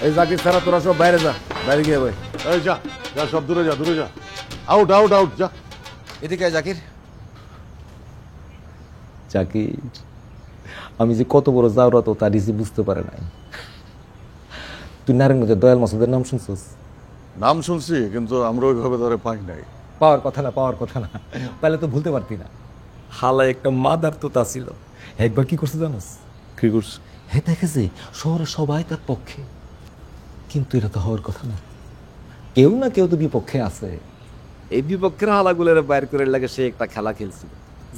এই জাকির ছাড়া তোরা সব বাইরে যা, বাইরে গিয়ে ভাই। এই যা যা, সব দূরে যা, দূরে যা। আউট আউট আউট, যা। এদিকে আয় জাকির। জাকির, আমি যে কত বড় যাওরা তো তা নিজে বুঝতে পারে নাই। তুই নারায়ণগঞ্জের দয়াল মাসুদের নাম শুনছিস? নাম শুনছি, কিন্তু আমরা ওইভাবে ধরে পাই নাই। পাওয়ার কথা না, পাওয়ার কথা না, তাহলে তো ভুলতে পারতি না। হালায় একটা মাদার তো তা ছিল। একবার কি করছে জানোস? কি করছে? হে দেখেছে শহরে সবাই তার পক্ষে, কিন্তু এটা তো হওয়ার কথা না। কেউ না কেউ তো বিপক্ষে আছে। এই বিপক্ষের হালাগুলোর বাইর করে লাগে সে একটা খেলা খেলছিল,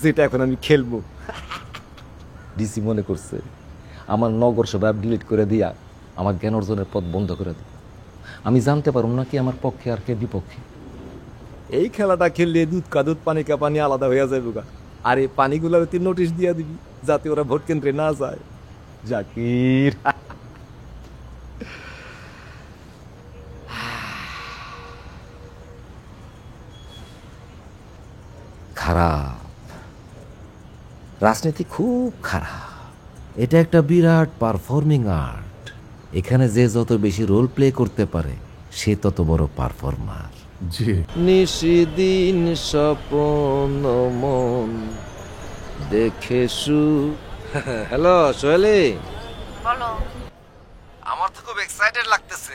যেটা এখন আমি খেলবো। ডিসি মনে করছে আমার নগর সভা ডিলিট করে দিয়া আমার জ্ঞান অর্জনের পথ বন্ধ করে দিল। আমি জানতে পারুম না কি আমার পক্ষে আর কে বিপক্ষে। এই খেলাটা খেললে দুধ কা দুধ, পানি কা পানি আলাদা হয়ে যাবে গা। আর এই পানিগুলোর তুই নোটিশ দিয়া দিবি যাতে ওরা ভোট কেন্দ্রে না যায়। জাকির, খারাপ রাজনীতি, খুব খারাপ। এটা একটা বিরাট পারফর্মিং আর্ট। এখানে যে যত বেশি রোল প্লে করতে পারে সে তত বড় পারফর্মার। জি। নিশিদিন স্বপন মন দেখে সু। হ্যালো সোহেলি, বলো। আমার তো খুব এক্সাইটেড লাগতেছে।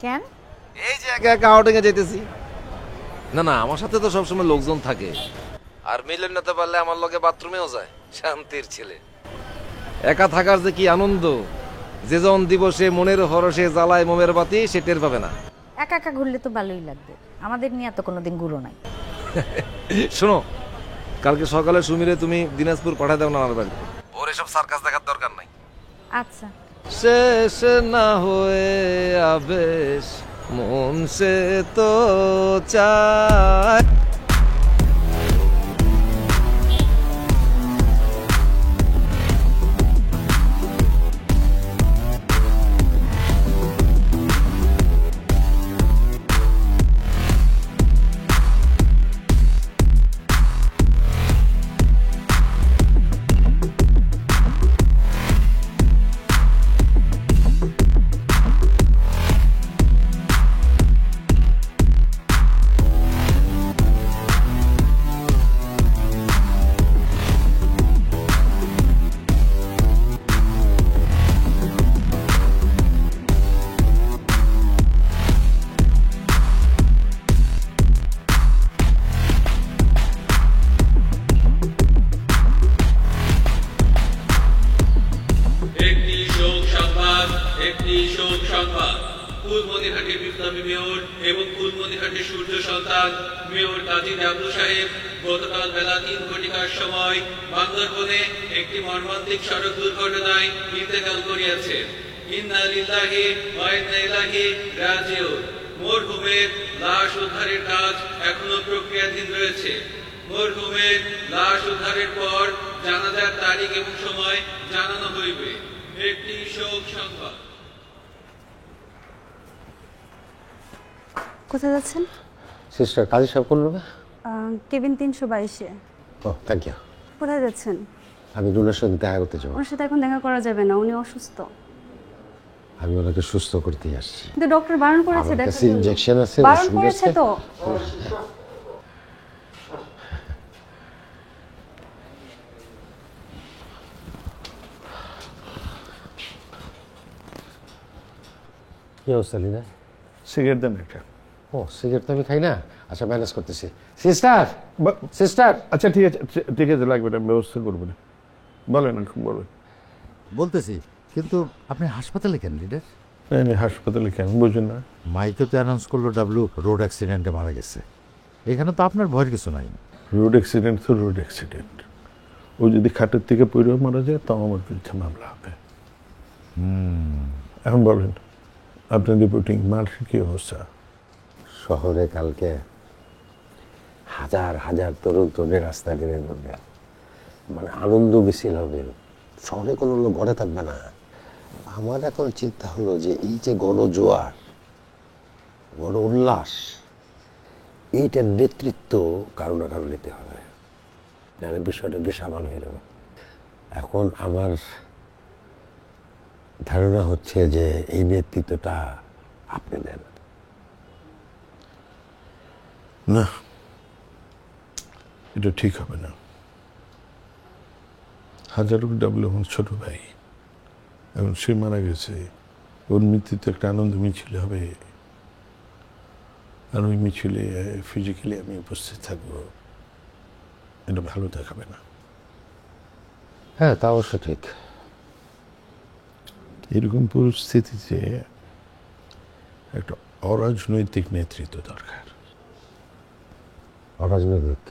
কেন? এই যে একা একা আউটিং এ যেতেছি। না না, আমার সাথে তো সবসময় লোকজন থাকে, আর মিলন নিতে পারলে আমার লগে বাথরুমেও যায়। শান্তির ছেলে। একা থাকার যে কি আনন্দ, যে জন দিবসে মনের হরসে জ্বালায় মোমের বাতি, সে টের পাবে না। একা একা ঘুরলে তো ভালোই লাগবে, আমাদের নিয়ে তো কোনোদিন ঘুরো নাই। শোনো, কালকে সকালে সুমিরে তুমি দিনাজপুর পাঠায় দাও নানার বাড়িতে। ওর এসব সার্কাস দেখার দরকার নাই। আচ্ছা। শেষ না হয়ে আবেশ মন সে তো চায়। ফুলমনিরহাটের বিপ্লবী মেয়র এবং ফুলমনিরহাটের সূর্য সন্তান মেয়র কাজী আব্দুল সাহেব গতকাল বেলা 3 ঘটিকার সময় বান্দরবনে একটি মর্মান্তিক সড়ক দুর্ঘটনায় ইন্তেকাল করিয়াছেন। ইন্না লিল্লাহি ওয়া ইন্না ইলাইহি রাজিউন। মরহুমের লাশ উদ্ধারের কাজ এখনো প্রক্রিয়াধীন রয়েছে। মরহুমের লাশ উদ্ধারের পর জানাজার তারিখ এবং সময় জানানো হইবে। একটি শোক সংবাদ। কোথায় যাচ্ছেন? সিস্টার কাজী সাহেব কোন রুমে? কেবিন 322-এ। ও থ্যাংক ইউ। কোথায় যাচ্ছেন? আমি রুনার সাথে দেখা করতে যাবো। ওনার সাথে এখন দেখা করা যাবে না, উনি অসুস্থ। আমি ওনাকে সুস্থ করতেই আসছি। কিন্তু ডক্টর বারণ করেছে। আমার কাছে ইনজেকশন আছে, বারণ ওষুধ করেছে আছে তো। কি অবস্থা লিনা? সিগারেট দেন একটা। ও সিগারেট তো আমি খাই না। আচ্ছা ম্যানেজ করতেছি। Sister, sister. আচ্ছা ঠিক আছে, ঠিক আছে, লাগবে না, ব্যবস্থা করবো না। বলেন বলেন। বলতেছি, কিন্তু আপনি হাসপাতালে কেন লিডার? হাসপাতালে কেন বুঝুন না? মাইকে তো অ্যানাউন্স করলো ডাবলু রোড অ্যাক্সিডেন্টে মারা গেছে। এখানে তো আপনার ভয়ের কিছু নাই। রোড অ্যাক্সিডেন্ট তো রোড অ্যাক্সিডেন্ট। ও যদি খাটের থেকে পড়ে মারা যায় তাও আমার বিরুদ্ধে মামলা হবে। এখন বলেন আপনার রিপোর্টিং মার্কের কি অবস্থা? শহরে কালকে হাজার হাজার তরুণ তরুণী রাস্তায় বেরিয়ে পড়বে, মানে আনন্দ মিছিল হবে। শহরে কোনো লোক ঘরে থাকবে না। আমার এখন চিন্তা হলো যে এই যে গণজোয়ার, গণ উল্লাস, এইটার নেতৃত্ব কারো না কারো নিতে হবে, নাহলে বিষয়টা বেসামাল হয়ে যাবে। এখন আমার ধারণা হচ্ছে যে এই নেতৃত্বটা আপনি নেন। না, এটা ঠিক হবে না। হাজারুল ডাবলু আমার ছোট ভাই, এখন সে মারা গেছে, ওর মৃত্যুতে একটা আনন্দ মিছিল হবে, আর ওই মিছিলে ফিজিক্যালি আমি উপস্থিত থাকবো, এটা ভালো দেখাবে না। হ্যাঁ, তা অবশ্য ঠিক। এরকম পরিস্থিতিতে একটা অরাজনৈতিক নেতৃত্ব দরকার। অরাজনৈতিক?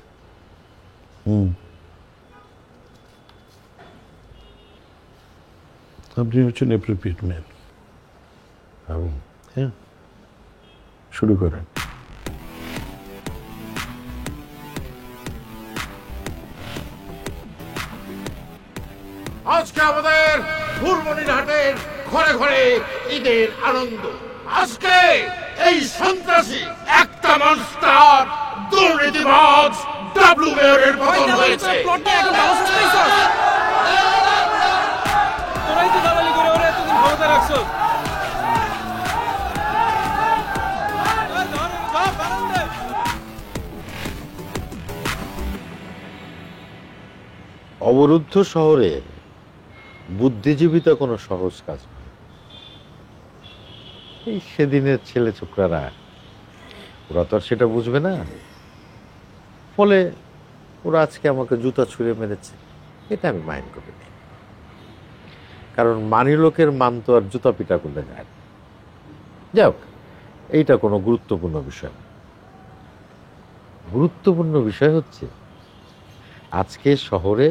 আপনি হচ্ছেন অ্যাপ্রোপ্রিয়েট ম্যান। আমি? হ্যাঁ, শুরু করেন। আজকে আমাদের ফুলমনিরহাটের ঘরে ঘরে ঈদের আনন্দ। আজকে এই সন্ত্রাসী একটা মনস্টার দুর্নীতিবাজ ডাবলু মেয়রের পতন হয়েছে। তোরাই তো দালালি করে ওরা এতদিন ক্ষমতা রাখছো। অবরুদ্ধ শহরে বুদ্ধিজীবিতা কোনো সহজ কাজ নয়। এই সেদিনের ছেলে ছোকরারা, ওরা তো আর সেটা বুঝবে না। ফলে ওরা আজকে আমাকে জুতা ছুঁড়ে মেরেছে, এটা আমি মাইন্ড করিনি। কারণ মানি লোকের মান তো আর জুতা পিটা করলে যায় না। যাক, এইটা কোনো গুরুত্বপূর্ণ বিষয় না। গুরুত্বপূর্ণ বিষয় হচ্ছে আজকে শহরে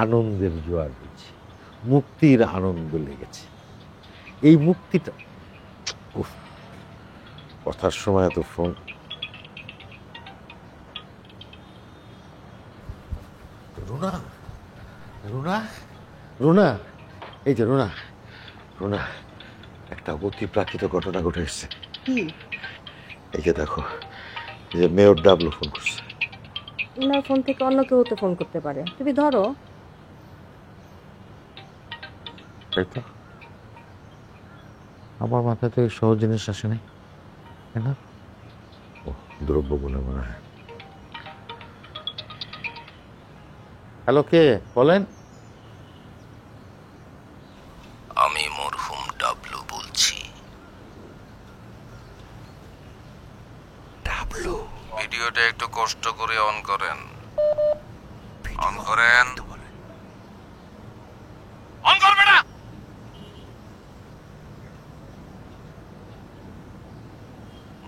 আনন্দের জোয়ার বইছে, মুক্তির আনন্দ লেগেছে। এই মুক্তিটা, উফ, কথার সময় এত ফোন। রুনা, রুনা, রুনা, এই যে রুনা, রুনা, একটা অতিপ্রাকৃত ঘটনা ঘটে এসেছে। এই যে দেখো, এই যে মেয়র ডাবলু ফোন করছে। ওনার ফোন থেকে অন্য কেউ তো ফোন করতে পারে, তুমি ধরো। তাই তো, আমার মাথায় তো এই সহজ জিনিস আসে নাই, তাই না? ও দ্রব্য বলে মনে হয়। হ্যালো, কে বলেন? আমি মরহুম ডাবলু বলছি। ডাবলু? ভিডিওটা একটু কষ্ট করে অন করেন। অন করেন। অন করবে না।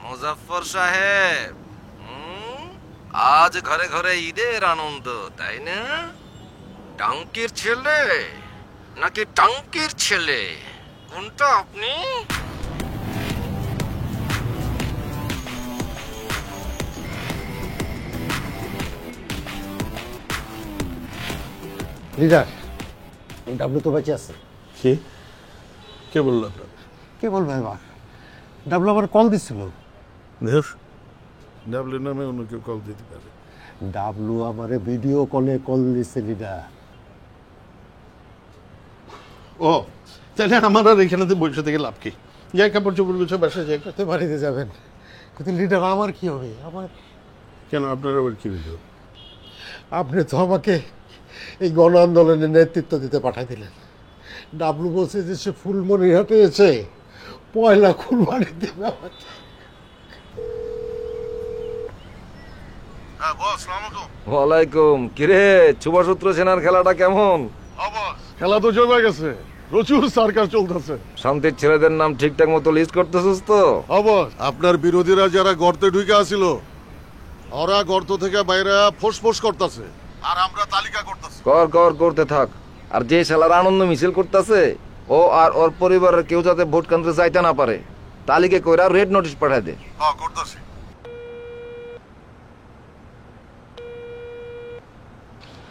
মুজাফফর সাহেব, আজ ঘরে ঘরে ঈদের আনন্দ, তাই না? টাঙ্কির ছেলে নাকি টাঙ্কির ছেলে, কোনটা আপনি? লিডার, ডাবলু তো বেঁচে আছে। কে কে বললো আপনার? কে বলবে এবার? ডাবলু আমার কল দিছিল। ডাবলুর নামে অন্য কেউ কল দিতে পারে? ডাবলু আমারে ভিডিও কলে কল দিছে লিডার। ও, তাহলে আমার আর এখানে বসে থেকে লাভ কি? যাই, কাপড় চোপড় গুছো বাসায় যাই। তো বাড়িতে যাবেন, কিন্তু লিডার আমার কি হবে? আমার কেন, আপনার আবার কি হইল? আপনি তো আমাকে এই গণ আন্দোলনের নেতৃত্ব দিতে পাঠাই দিলেন। ডাবলু বলছে যে সে ফুলমনিরহাটে এসে পয়লা কুরবানি দেবে আমাকে। ওয়ালাইকুম। কিরে, শুভসূত্র সেনার খেলাটা কেমন? খেলা তো জমে গেছে, প্রচুর সার্কাস চলতেছে। শান্তির ছেলেদের নাম ঠিকঠাক মতো লিস্ট করতেছিস তো? আপনার বিরোধীরা যারা গর্তে ঢুকে আসিল, ওরা গর্ত থেকে বাইরে ফোঁস করতেছে, আর আমরা তালিকা করতেছি। করতে থাক। আর যে শালার আনন্দ মিছিল করতেছে, ও আর ওর পরিবারের কেউ যাতে ভোট কেন্দ্রে যাইতে না পারে, তালিকা কইরা রেড নোটিশ পাঠায় দে। হ্যাঁ, করতেছি।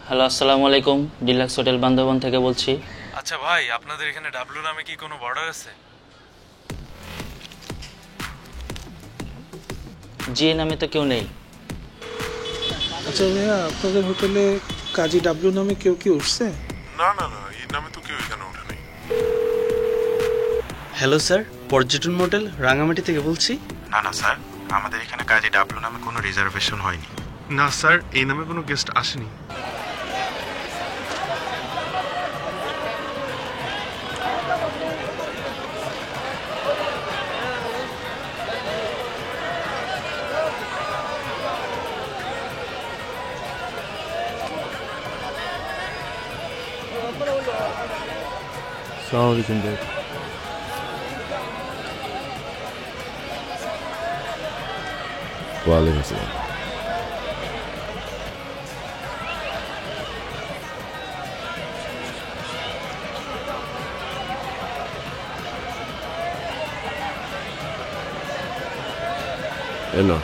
হ্যালো, আসসালামু আলাইকুম। ডিলাক্স হোটেল বান্দরবান থেকে বলছি। আচ্ছা ভাই, আপনাদের এখানে ডাবলু নামে কি কোনো বর্ডার আছে? জি, নামে তো কেউ নেই। আচ্ছা ভাইয়া, আপনাদের হোটেলে কাজী ডাবলু নামে কেউ কি উঠছে? না, এই নামে তো কেউ এখানে ওঠে নেই। হ্যালো স্যার, পর্যটন মডেল রাঙামাটি থেকে বলছি। না না স্যার, আমাদের এখানে কাজী ডাবলু নামে কোনো রিজার্ভেশন হয়নি। না স্যার, এই নামে কোনো গেস্ট আসেনি। আসসালামু আলাইকুম ভাই। ওয়ালাইকুম আসসালাম। এলো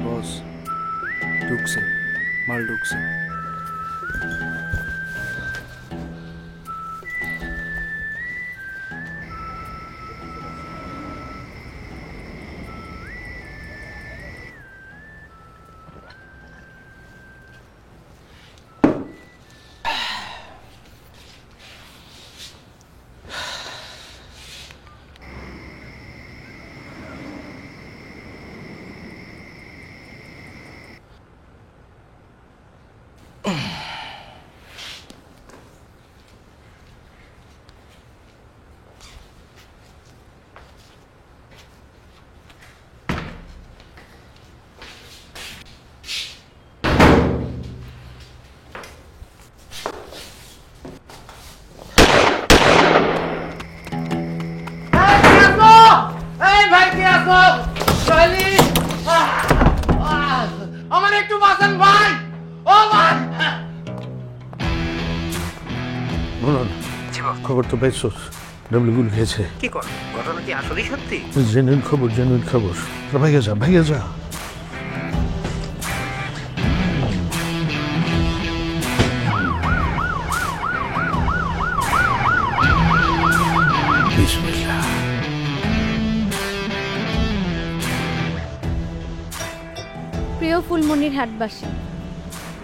বস ঢুকছে, মাল ঢুকছে। আমার একটু বাঁচান ভাই, ও ভাই। বলুন, খবর তো পাইছো? ডাবলু গুল খেয়েছে। কি কর, ঘটনা কি আসলেই সত্যি? জেনুইন খবর, জেনুইন খবর। ভাইয়া যা, ভাইয়া যা। প্রিয় ফুলমনির হাটবাসী,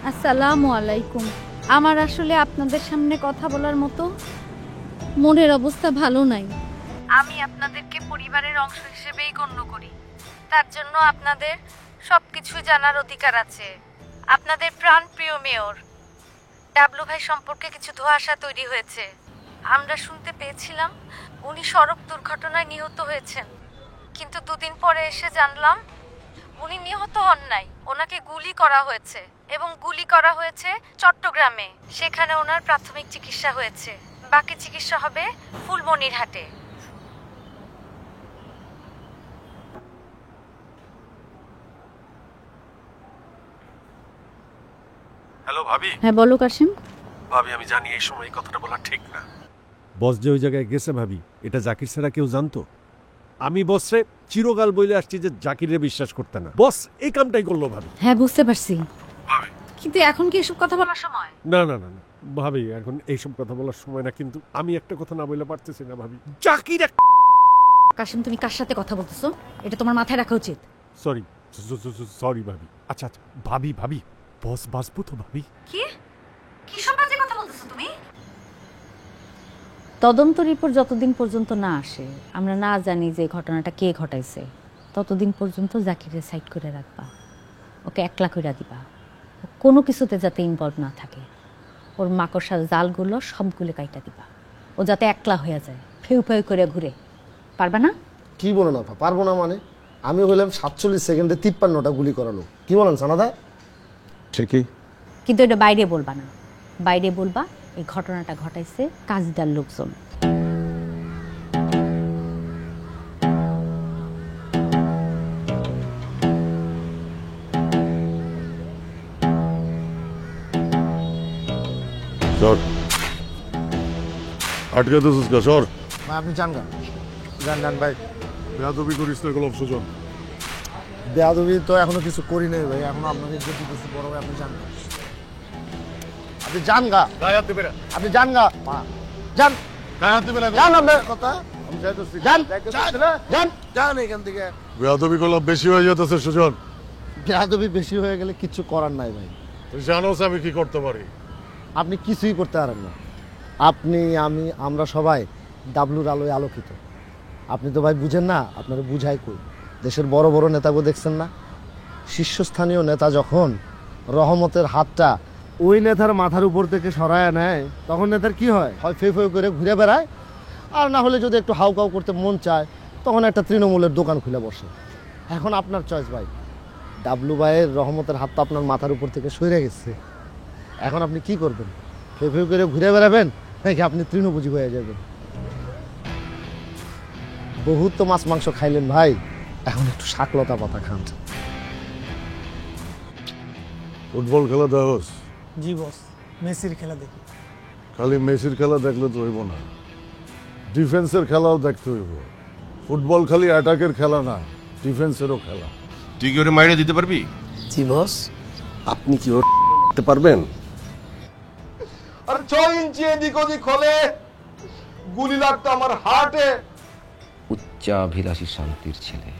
আসসালামু আলাইকুম। আমার আসলে আপনাদের সামনে কথা বলার মতো মনের অবস্থা ভালো নাই। আমি আপনাদেরকে পরিবারের অংশ হিসেবেই গণ্য করি, তার জন্য আপনাদের সবকিছু জানার অধিকার আছে। আপনাদের প্রাণপ্রিয় মেয়র ডাবলু ভাই সম্পর্কে কিছু ধোঁয়াশা তৈরি হয়েছে। আমরা শুনতে পেয়েছিলাম উনি সড়ক দুর্ঘটনায় নিহত হয়েছেন, কিন্তু দুদিন পরে এসে জানলাম উনি নিহত হন নাই, ওনাকে গুলি করা হয়েছে, এবং গুলি করা হয়েছে চট্টগ্রামে। সেখানে ওনার প্রাথমিক চিকিৎসা হয়েছে, বাকি চিকিৎসা হবে ফুলমনির হাটে। হ্যালো ভাবি। হ্যাঁ বলো কাশিম। ভাবি, আমি জানি এই সময় এই কথাটা বলা ঠিক না। বস যে ওই জায়গায় গেছে ভাবি, এটা জাকির ছাড়া কেউ জানতো? আমি বসরে চিরকাল বলে আসছি যে জাকিরে বিশ্বাস করতে না, বস এই কামটাই করলো ভাবি। হ্যাঁ বুঝতে পারছি, কিন্তু এখন কি এসব কথা বলার সময়? না না না না ভাবি, এখন এইসব কথা বলার সময় না, কিন্তু আমি একটা কথা না বলে পারতেছি না ভাবি। জাকির কাশিম, তুমি কার সাথে কথা বলতেছো? এটা তোমার মাথায় রাখা উচিত। সরি সরি ভাবি। আচ্ছা আচ্ছা ভাবি ভাবি, বস বাসবো তো ভাবি? কি কি সব বাজে কথা বলতেছো তুমি? তদন্ত রিপোর্ট যতদিন পর্যন্ত না আসে, আমরা না জানি যে ঘটনাটা কে ঘটাইছে, ততদিন পর্যন্ত জাকিরের সাইড করে রাখবা, ওকে একলা কইরা দিবা, কোনো কিছুতে যাতে ইনভলভ না থাকে। ওর মাকড়সার জালগুলো সবগুলো কাইটা দিবা, ও যাতে একলা হয়ে যায়, ফেউ ফেউ করে ঘুরে। পারবা না? কি বলো না, পারবো না মানে? আমি হইলাম 47 সেকেন্ডে 53টা গুলি করালো। কি বলেন সানাদা? ঠিকই, কিন্তু এটা বাইরে বলবা না। বাইরে বলবা এই ঘটনাটা ঘটাইছে কাজীদার লোকজন। সর, আটকে দিছিস কা? সর। ভাই আপনি যান গা, যান যান ভাই। বেয়াদবি করিস না গোলাপ সুজন। বেয়াদবি তো এখনো কিছু করি নাই ভাই, এখনো আপনাদের যদি কিছু বড় ভাই আপনি যান গা, আপনি যান গা, আপনি যান গা, যান যান, আপনার কথা আমি যাইতেছি, যান যান যান এখান থেকে। বেয়াদবি গোলাপ বেশি হয়ে যেতেছে সুজন। বেয়াদবি বেশি হয়ে গেলে কিছু করার নাই ভাই। তুই জানোস আমি কি করতে পারি? আপনি কিছুই করতে পারেন না। আপনি, আমি, আমরা সবাই ডাবলুর আলোয় আলোকিত। আপনি তো ভাই বুঝেন না, আপনারা বুঝাই কই। দেশের বড় বড় নেতাকে দেখছেন না, শীর্ষস্থানীয় নেতা যখন রহমতের হাতটা ওই নেতার মাথার উপর থেকে সরায় নেয়, তখন নেতার কি হয়? হয় ফে ফে করে ঘুরে বেড়ায়, আর না হলে যদি একটু হাউকাউ করতে মন চায় তখন একটা তৃণমূলের দোকান খুলে বসে। এখন আপনার চয়েস ভাই। ডাবলু ভাইয়ের রহমতের হাত তো আপনার মাথার উপর থেকে সরে গেছে, এখন আপনি কি করবেন? ফে ফে করে ঘুরে বেড়াবেন নাকি আপনি তৃণভোজী হয়ে যাবেন? বহুত তো মাছ মাংস খাইলেন ভাই, এখন একটু শাকলতা পাতা খান। ফুটবল খেলা দেখোস? জি বস, মেসির খেলা দেখি। খালি মেসির খেলা দেখলে তো হইব না, ডিফেন্সের খেলাও দেখতে হইব। ফুটবল খালি অ্যাটাকের খেলা না, ডিফেন্সেরও খেলা। তুই কি ওরে মাইরে দিতে পারবি? জি বস। আপনি কি ওর দিতে পারবেন? আর 6 ইঞ্চি এদিক ওদিক হলে গুলি লাগতো আমার হার্টে। উচ্চাভিলাষী শান্তির ছেলে,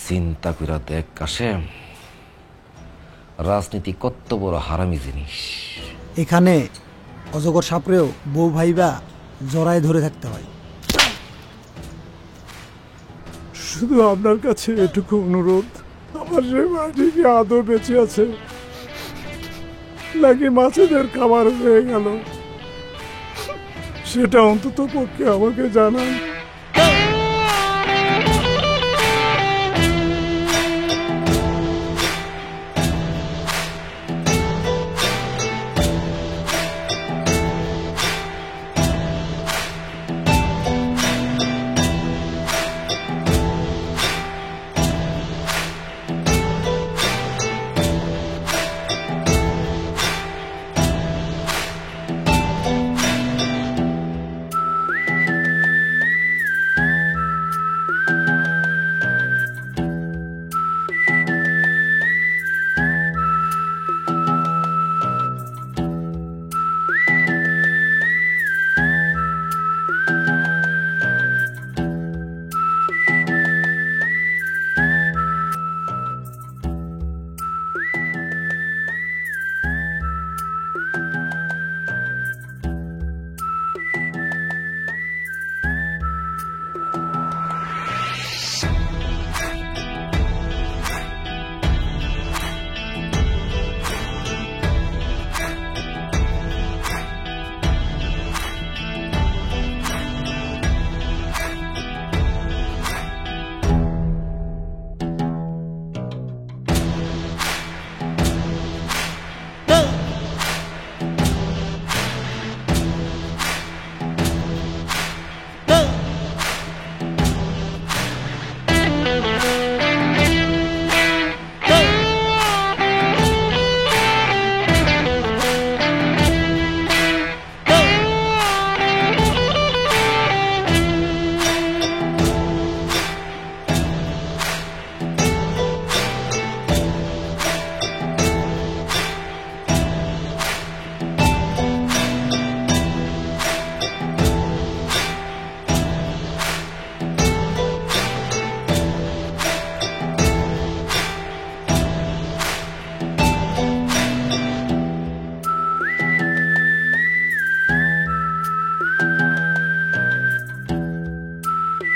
চিন্তা কইরা দেখ কাশেম, রাজনীতি কত বড় হারামি জিনিস। এখানে অজগর সাপরেও বউ ভাইবা জড়ায় ধরে থাকতে হয়। শুধু আপনার কাছে এটুকু অনুরোধ, আমার সে মাটি কি আদৌ বেঁচে আছে নাকি মাছেদের খাবার হয়ে গেল, সেটা অন্তত পক্ষে আমাকে জানান।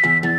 করুন।